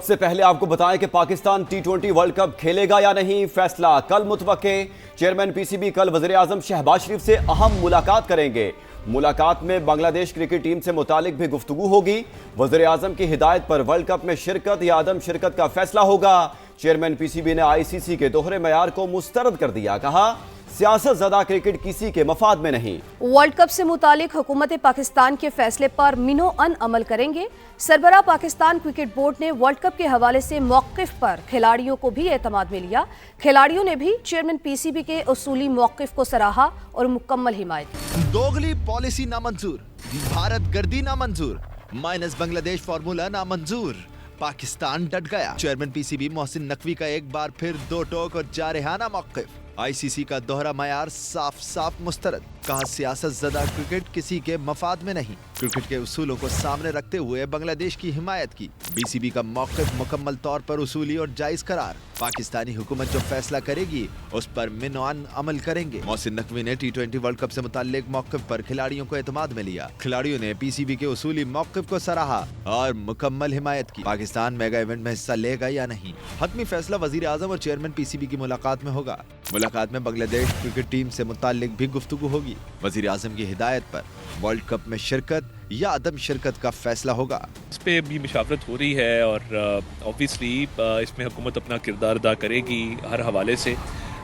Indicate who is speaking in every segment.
Speaker 1: سب سے پہلے آپ کو بتائیں کہ پاکستان ٹی20 ورلڈ کپ کھیلے گا یا نہیں، فیصلہ کل متوقع۔ چیئرمین پی سی بی کل وزیراعظم شہباز شریف سے اہم ملاقات کریں گے۔ ملاقات میں بنگلہ دیش کرکٹ ٹیم سے متعلق بھی گفتگو ہوگی۔ وزیراعظم کی ہدایت پر ورلڈ کپ میں شرکت یا عدم شرکت کا فیصلہ ہوگا۔ چیئرمین پی سی بی نے آئی سی سی کے دوہرے معیار کو مسترد کر دیا، کہا سیاست زدہ کرکٹ کسی کے مفاد میں نہیں۔
Speaker 2: ورلڈ کپ سے متعلق حکومت پاکستان کے فیصلے پر منو ان عمل کریں گے۔ سربراہ پاکستان کرکٹ بورڈ نے ورلڈ کپ کے حوالے سے موقف پر کھلاڑیوں کو بھی اعتماد میں لیا۔ کھلاڑیوں نے بھی چیئرمین پی سی بی کے اصولی موقف کو سراہا اور مکمل حمایت کی۔
Speaker 3: دوغلی پالیسی نامنظور، بھارت گردی نامنظور، مائنس بنگلہ دیش فارمولا نامنظور، پاکستان ڈٹ گیا۔ Chairman P C B Mohsin Naqvi کا ایک بار پھر دو ٹوک اور جارحانہ موقف۔ آئی سی سی کا دوہرا معیار صاف صاف مسترد، کہا سیاست زدہ کرکٹ کسی کے مفاد میں نہیں۔ کرکٹ کے اصولوں کو سامنے رکھتے ہوئے بنگلہ دیش کی حمایت کی۔ بی سی بی کا موقف مکمل طور پر اصولی اور جائز قرار۔ پاکستانی حکومت جو فیصلہ کرے گی اس پر منوان عمل کریں گے۔ محسن نقوی نے ٹی20 ورلڈ کپ سے متعلق موقف پر کھلاڑیوں کو اعتماد میں لیا۔ کھلاڑیوں نے پی سی بی کے اصولی موقف کو سراہا اور مکمل حمایت کی۔ پاکستان میگا ایونٹ میں حصہ لے گا یا نہیں، حتمی فیصلہ وزیر اعظم اور چیئرمین پی سی بی کی ملاقات میں ہوگا۔ ملاقات میں بنگلہ دیش کرکٹ ٹیم سے متعلق بھی گفتگو ہوگی۔ وزیر اعظم کی ہدایت پر ورلڈ کپ میں شرکت یا عدم شرکت کا فیصلہ ہوگا۔
Speaker 4: اس پہ بھی مشاورت ہو رہی ہے اور اوبویسلی اس میں حکومت اپنا کردار ادا کرے گی ہر حوالے سے،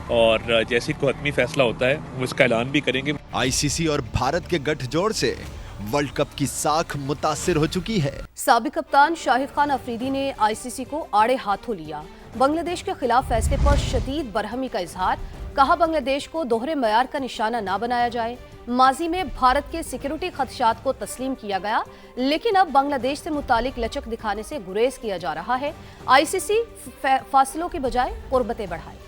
Speaker 4: اور جیسے کوئی حتمی فیصلہ ہوتا ہے وہ اس کا اعلان بھی کریں گے۔
Speaker 3: آئی سی سی اور بھارت کے گٹھ جوڑ سے ورلڈ کپ کی ساکھ متاثر ہو چکی ہے۔
Speaker 2: سابق کپتان شاہد خان افریدی نے آئی سی سی کو آڑے ہاتھوں لیا۔ بنگلہ دیش کے خلاف فیصلے پر شدید برہمی کا اظہار، کہا بنگلہ دیش کو دوہرے معیار کا نشانہ نہ بنایا جائے۔ ماضی میں بھارت کے سیکیورٹی خدشات کو تسلیم کیا گیا، لیکن اب بنگلہ دیش سے متعلق لچک دکھانے سے گریز کیا جا رہا ہے۔ آئی سی سی فاصلوں کے بجائے قربتیں بڑھائے۔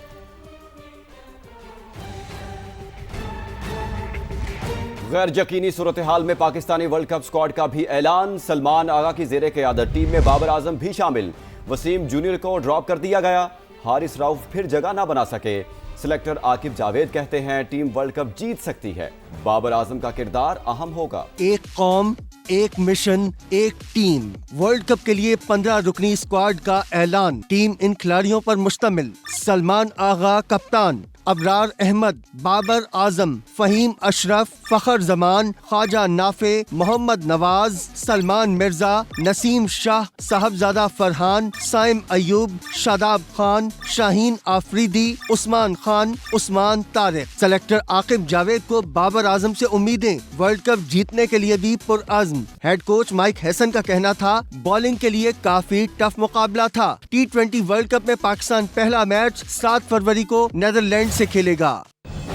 Speaker 1: غیر یقینی صورتحال میں پاکستانی ورلڈ کپ اسکواڈ کا بھی اعلان۔ سلمان آغا کی زیر قیادت ٹیم میں بابر اعظم بھی شامل۔ وسیم جونیئر کو ڈراپ کر دیا گیا، حارث رؤف پھر جگہ نہ بنا سکے۔ سلیکٹر عاقب جاوید کہتے ہیں ٹیم ورلڈ کپ جیت سکتی ہے، بابر اعظم کا کردار اہم ہوگا۔
Speaker 5: ایک قوم، ایک مشن، ایک ٹیم۔ ورلڈ کپ کے لیے 15 رکنی اسکواڈ کا اعلان۔ ٹیم ان کھلاڑیوں پر مشتمل: سلمان آغا کپتان، ابرار احمد، بابر اعظم، فہیم اشرف، فخر زمان، خواجہ نافع، محمد نواز، سلمان مرزا، نسیم شاہ، صاحبزادہ فرحان، سائم ایوب، شاداب خان، شاہین آفریدی، عثمان خان، عثمان طارق۔ سلیکٹر عاقب جاوید کو بابر اعظم سے امیدیں، ورلڈ کپ جیتنے کے لیے بھی پرعزم۔ ہیڈ کوچ مائک ہیسن کا کہنا تھا بالنگ کے لیے کافی ٹف مقابلہ تھا۔ ٹی20 ورلڈ کپ میں پاکستان پہلا میچ 7 فروری کو نیدرلینڈ سے کھیلے گا۔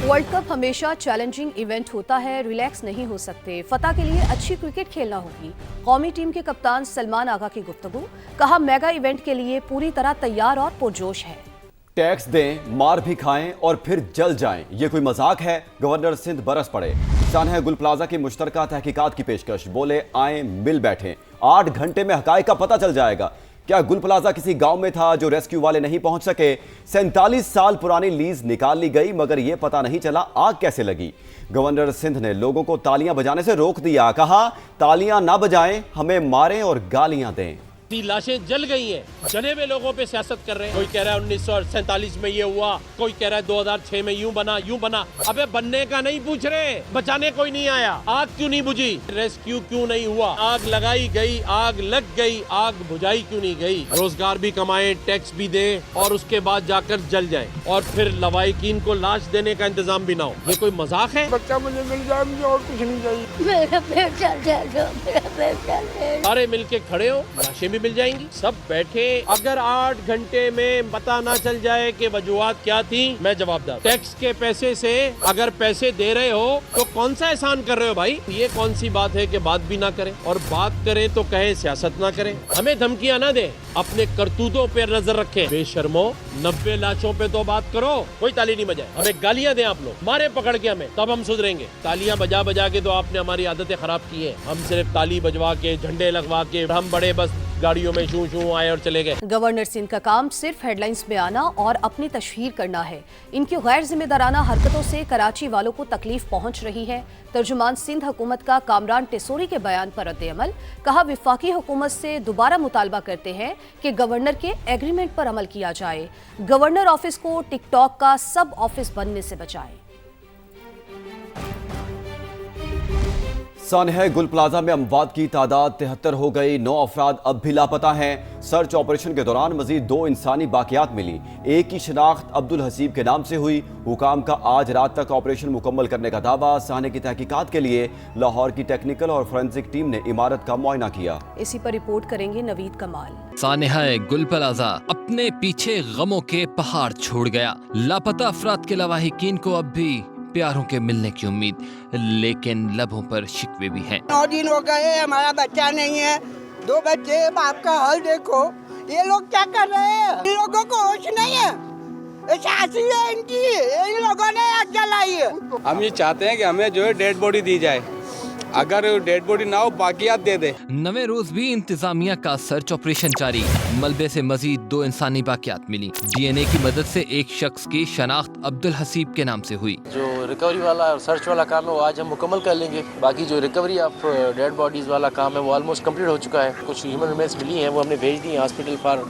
Speaker 2: ورلڈ کپ ہمیشہ چیلنجنگ ایونٹ ہوتا ہے، ریلیکس نہیں ہو سکتے۔ فتح کے لیے اچھی کرکٹ کھیلنا ہوگی۔ قومی ٹیم کے کپتان سلمان آغا کی گفتگو، کہا میگا ایونٹ کے لیے پوری طرح تیار اور پرجوش ہے۔
Speaker 1: ٹیکس دیں، مار بھی کھائیں اور پھر جل جائیں، یہ کوئی مذاق ہے؟ گورنر سندھ برس پڑے۔ سانحہ گل پلازہ کی مشترکہ تحقیقات کی پیشکش، بولے آئیں مل بیٹھیں، 8 گھنٹے میں حقائق کا پتہ چل جائے گا۔ کیا گل پلازہ کسی گاؤں میں تھا جو ریسکیو والے نہیں پہنچ سکے؟ 47 سال پرانی لیز نکال لی گئی مگر یہ پتہ نہیں چلا آگ کیسے لگی۔ گورنر سندھ نے لوگوں کو تالیاں بجانے سے روک دیا، کہا تالیاں نہ بجائیں، ہمیں ماریں اور گالیاں دیں۔
Speaker 6: لاشیں جل گئی ہیں، جلے ہوئے لوگوں پہ سیاست کر رہے ہیں۔ کوئی کہہ رہا ہے 1947 میں یہ ہوا، کوئی کہہ رہا ہے 2006 میں یوں بنا۔ ابے بننے کا نہیں پوچھ رہے، بچانے کوئی نہیں آیا۔ آگ کیوں نہیں بجھی؟ ریسکیو کیوں نہیں ہوا؟ آگ لگائی گئی، آگ لگ گئی، آگ بجھائی کیوں نہیں گئی؟ روزگار بھی کمائیں، ٹیکس بھی دیں اور اس کے بعد جا کر جل جائیں، اور پھر لواحقین کو لاش دینے کا انتظام بھی نہ ہو۔ یہ کوئی مذاق ہے؟
Speaker 7: بچہ مجھے مل جائے، مجھے اور کچھ نہیں چاہیے۔
Speaker 8: میرا پیٹ چل جائے،
Speaker 6: سارے مل کے کھڑے ہو، لاشیں بھی مل جائیں گی، سب بیٹھے۔ اگر 8 گھنٹے میں پتہ نہ چل جائے کہ وجوہات کیا تھی، میں جواب دار۔ ٹیکس کے پیسے سے اگر پیسے دے رہے ہو تو کون سا احسان کر رہے ہو بھائی؟ یہ کون سی بات ہے کہ بات بھی نہ کریں، اور بات کریں تو کہیں سیاست نہ کریں۔ ہمیں دھمکیاں نہ دیں، اپنے کرتوتوں پہ نظر رکھیں۔ بے شرمو، 90 لاشوں پہ تو بات کرو، کوئی تالی نہیں بجائے۔ ہمیں گالیاں دیں آپ لوگ، مارے پکڑ کے ہمیں، تب ہم سدھریں گے۔ تالیاں بجا کے تو آپ نے ہماری عادتیں خراب کی ہیں۔ ہم صرف تالی بجوا کے، جھنڈے لگوا کے، ہم بڑے بس गाड़ियों में शू शू आए और चले गए।
Speaker 2: गवर्नर सिंध का काम सिर्फ हेडलाइंस में आना और अपनी तशहीर करना है। इनकी गैर जिम्मेदाराना हरकतों से कराची वालों को तकलीफ पहुंच रही है। तर्जुमान सिंध हुकूमत का कामरान टेसोरी के बयान पर रद्द-ए-अमल, कहा वफाकी हुकूमत से दोबारा मुतालबा करते हैं कि गवर्नर के एग्रीमेंट पर अमल किया जाए। गवर्नर ऑफिस को टिकटॉक का सब ऑफिस बनने से बचाए।
Speaker 1: सानहा गुल प्लाजा में अमवात की तादाद 73 हो गई। 9 अफराद अब भी लापता हैं। सर्च ऑपरेशन के दौरान मजीद 2 इंसानी बाकियात मिली। एक की शिनाख्त अब्दुल हसीब के नाम से हुई। हुकाम का आज रात तक ऑपरेशन मुकम्मल करने का दावा। सानहे की तहकीकात के लिए लाहौर की टेक्निकल और फोरेंसिक टीम ने इमारत का मुआयना किया।
Speaker 2: इसी पर रिपोर्ट करेंगे नवीद कमाल।
Speaker 9: सानहा गुल प्लाजा अपने पीछे गमों के पहाड़ छोड़ गया। लापता अफराद के लवाहिकीन को अब भी प्यारों के मिलने की उम्मीद, लेकिन लबों पर शिकवे भी हैं।
Speaker 7: 9 दिन हो गए, हमारा बच्चा नहीं है। 2 बच्चे, बाप का हाल देखो। ये लोग क्या कर रहे हैं? इन लोगों को होश नहीं है। शासी है इनकी, इन लोगों ने आग जलाई है।
Speaker 10: हम ये चाहते हैं कि हमें जो है डेड बॉडी दी जाए। अगर डेड बॉडी ना हो बाकियात दे दे।
Speaker 9: नवे रोज भी इंतजामिया का सर्च ऑपरेशन जारी। मलबे से मजीद 2 इंसानी बाकियात मिली। DNA की मदद से एक शख्स की शनाख्त अब्दुल हसीब के नाम से हुई।
Speaker 11: जो रिकवरी वाला और सर्च वाला काम है वो आज हम मुकम्मल कर लेंगे। बाकी जो रिकवरी ऑफ डेड बॉडीज वाला काम है वो ऑलमोस्ट कंप्लीट हो चुका है। कुछ ह्यूमन रिमेन्स मिली हैं वो हमने भेज दी हैं hospital for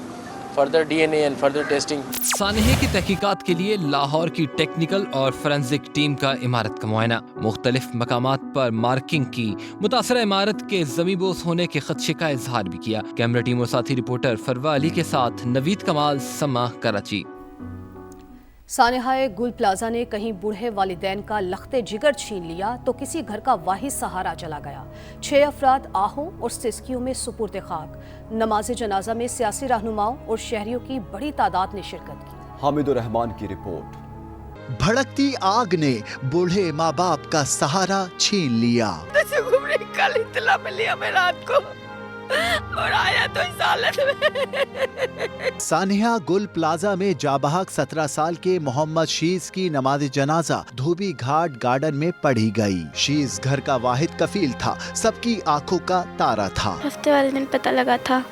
Speaker 11: further DNA and further testing.
Speaker 9: सानहे की तहकीकात के लिए लाहौर की टेक्निकल और फोरेंसिक टीम का इमारत का मुआयना। मुख्तलिफ मकामात पर मार्किंग की। मुतासरा इमारत के ज़मीबोस होने के खदशे का इजहार भी किया। कैमरा टीम और साथी रिपोर्टर फरवा अली के साथ नवीद कमाल, समा, कराची।
Speaker 2: सानहा गुल प्लाजा ने कहीं बूढ़े वालिदैन का लख्ते जिगर छीन लिया तो किसी घर का वाहिद सहारा चला गया। 6 अफराद आहों और सिसकियों में सुपुर्द खाक। नमाज जनाजा में सियासी रहनुमाओं और शहरियों की बड़ी तादाद ने शिरकत की।
Speaker 1: हामिदुर रहमान की रिपोर्ट।
Speaker 3: भड़कती आग ने बूढ़े माँ बाप का सहारा छीन लिया।
Speaker 8: कल इतला मिली हमें रात को और आया तो इस हालत में।
Speaker 3: सानहा गुल प्लाजा में जाबहक 17 साल के मोहम्मद शीज की नमाज जनाजा धोबी घाट गार्डन में पढ़ी गई। शीज घर का वाहिद कफील था, सबकी आंखों का तारा था।
Speaker 8: हफ्ते वाले दिन पता लगा था,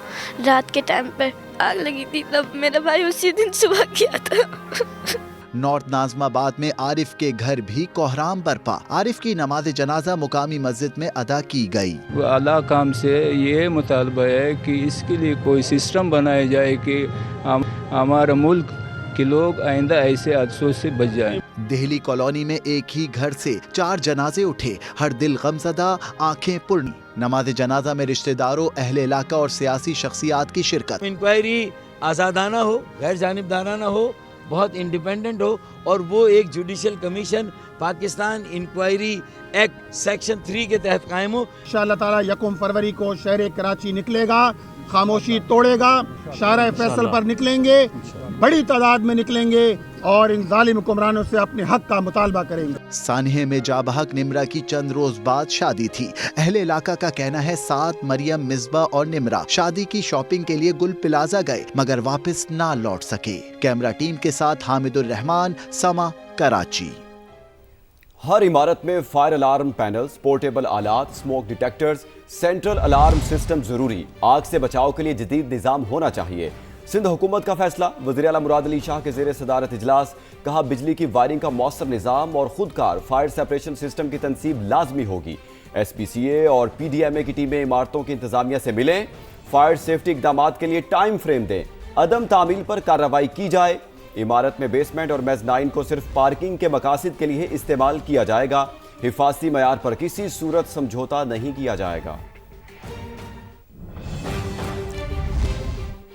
Speaker 8: रात के टाइम पर आग लगी थी, तब मेरा भाई उसी दिन सुबह किया था।
Speaker 3: नॉर्थ नाजमाबाद में आरिफ के घर भी कोहराम बरपा। आरिफ की नमाज जनाजा मुकामी मस्जिद में अदा की गई।
Speaker 10: आला काम से ये मुतालबा है कि इसके लिए कोई सिस्टम बनाया जाए कि हमारे मुल्क के लोग आइंदा ऐसे हादसों से बच जाएं।
Speaker 3: दिल्ली कॉलोनी में एक ही घर से 4 जनाजे उठे, हर दिल गमज़दा, आंखें पुरनी। नमाज जनाजा में रिश्तेदारों, अहले इलाका और सियासी शख्सियात की शिरकत।
Speaker 12: इंक्वायरी आज़ादाना हो, गैर जानिबदाराना हो, बहुत इंडिपेंडेंट हो और वो एक judicial commission Pakistan inquiry act section 3 के तहत कायम हो।
Speaker 7: इंशाअल्लाह ताला 1 फरवरी को शहर कराची निकलेगा, खामोशी तोड़ेगा, शारा फैसल पर निकलेंगे, बड़ी तादाद में निकलेंगे और इन जालिम हुक्मरानों से अपने हक का मुतालबा करेंगे।
Speaker 3: सानहे में जाबहक निमरा की चंद रोज बाद शादी थी। अहले इलाका का कहना है साथ मरियम, मिसबा और निमरा शादी की शॉपिंग के लिए गुल प्लाजा गए मगर वापस ना लौट सके। कैमरा टीम के साथ हामिदुर रहमान, समा, कराची।
Speaker 1: हर इमारत में फायर अलार्म पैनल्स, पोर्टेबल आलात, smoke detectors, central alarm system जरूरी। आग से बचाव के लिए जदीद निज़ाम होना चाहिए। सिंध हुकूमत का फैसला। वज़ीर आला मुराद अली शाह के ज़ेर सदारत इजलास। कहा बिजली की वायरिंग का मौसर निज़ाम और खुदकार फायर सेपरेशन सिस्टम की तनसीब लाजमी होगी। SPCA और PDMA की टीमें इमारतों की इंतजामिया से मिलें। फायर सेफ्टी इक़दामात के लिए टाइम फ्रेम दें। अदम तामील पर कार्रवाई की जाए। इमारत में बेसमेंट और मेज़नाइन को सिर्फ पार्किंग के मकासद के लिए इस्तेमाल किया जाएगा। हिफाजती मयार पर किसी सूरत समझौता नहीं किया जाएगा।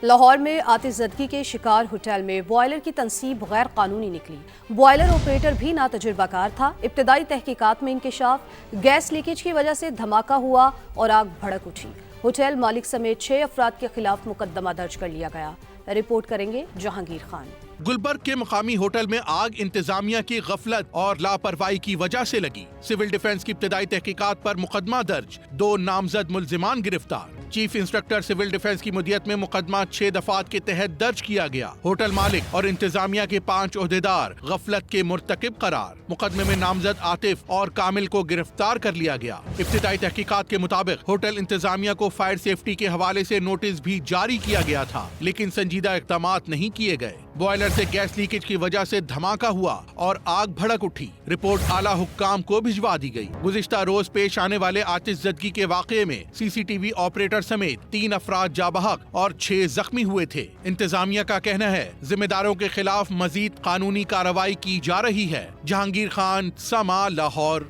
Speaker 2: लाहौर में आतिशज़दगी के शिकार होटल में बॉयलर की तनसीब गैर कानूनी निकली। बॉयलर ऑपरेटर भी नातजुर्बाकार था। इब्तदाई तहकीकात में इंकशाफ, गैस लीकेज की वजह से धमाका हुआ और आग भड़क उठी। होटल मालिक समेत 6 अफराद के खिलाफ मुकदमा दर्ज कर लिया गया। रिपोर्ट करेंगे जहांगीर खान।
Speaker 13: गुलबर्ग के मुकामी होटल में आग इंतजामिया की गफलत और लापरवाही की वजह से लगी। सिविल डिफेंस की इब्तदाई तहकीकात पर मुकदमा दर्ज, 2 नामजद मुल्जिमान गिरफ्तार। चीफ इंस्पेक्टर सिविल डिफेंस की मुदियत में मुकदमा 6 दफात के तहत दर्ज किया गया। होटल मालिक और इंतजामिया के 5 ओहदेदार गफलत के मुर्तकिब करार। मुकदमे में नामजद आतिफ और कामिल को गिरफ्तार कर लिया गया। इब्तिदाई तहकीकात के मुताबिक होटल इंतजामिया को फायर सेफ्टी के हवाले से नोटिस भी जारी किया गया था, लेकिन संजीदा इक़दामात नहीं किए गए। बॉयलर से गैस लीकेज की वजह से धमाका हुआ और आग भड़क उठी। रिपोर्ट आला हुक्काम को भिजवा दी गई। गुज़िश्ता रोज पेश आने वाले आतिशज़दगी के वाक़ये में सीसीटीवी ऑपरेटर समेत 3 अफराद जाबहक और 6 जख्मी हुए थे। इंतजामिया का कहना है जिम्मेदारों के खिलाफ मजीद कानूनी कार्रवाई की जा रही है। जहांगीर खान, समा, लाहौर।